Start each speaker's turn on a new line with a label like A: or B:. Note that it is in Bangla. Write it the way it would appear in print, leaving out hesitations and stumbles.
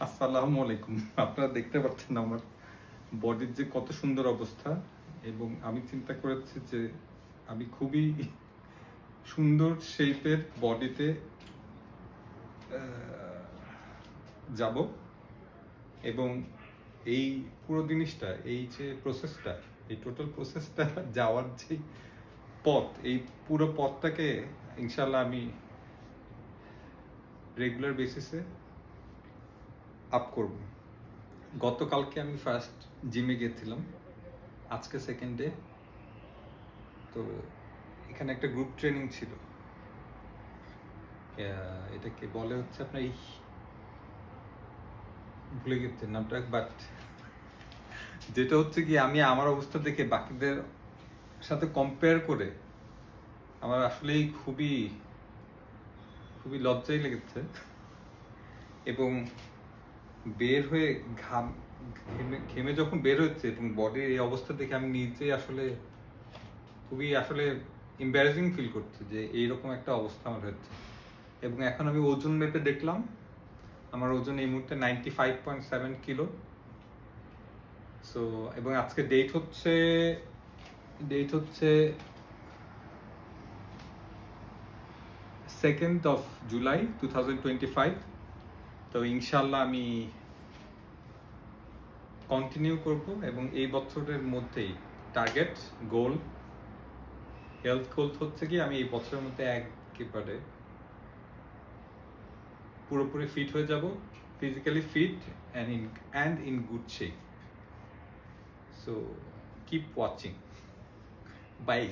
A: আসসালামু আলাইকুম। আপনারা দেখতে পাচ্ছেন আমার বডির যে কত সুন্দর অবস্থা, এবং আমি চিন্তা করেছি যে আমি খুবই সুন্দর শেপের বডিতে যাব, এবং এই পুরো জিনিসটা, এই যে প্রসেসটা, এই টোটাল প্রসেসটা যাওয়ার যে পথ, এই পুরো পথটাকে ইনশাল্লাহ আমি রেগুলার বেসিসে আপ করব। গতকালকে আমি ফার্স্ট জিমে গিয়েছিলাম, আজকে সেকেন্ড ডে। তো এখানে একটা গ্রুপ ট্রেনিং ছিল, এটাকে বলে হচ্ছে আপনার ভুলে গেছে নামটা, বাট যেটা হচ্ছে কি, আমি আমার অবস্থা দেখে বাকিদের সাথে কম্পেয়ার করে আমার আসলেই খুবই খুবই লজ্জাই লেগেছে, এবং বের হয়ে ঘেমে যখন বের হচ্ছে এবং বডির এই অবস্থা দেখে আমি নিজে আসলে খুবই এম্বারাসিং ফিল করছি যে এইরকম একটা অবস্থা আমার হচ্ছে। এবং এখন আমি ওজন মেপে দেখলাম, আমার ওজন এই মুহূর্তে 95.7 কিলো। সো এবং আজকে ডেট হচ্ছে 2nd of July 2025। তো ইনশাল্লাহ আমি কন্টিনিউ করব, এবং এই বছরের মধ্যেই টার্গেট গোল, হেলথ গোল হচ্ছে কি আমি এই বছরের মধ্যে একেবারে পুরোপুরি ফিট হয়ে যাব, physically fit and in good shape. So keep watching. Bye.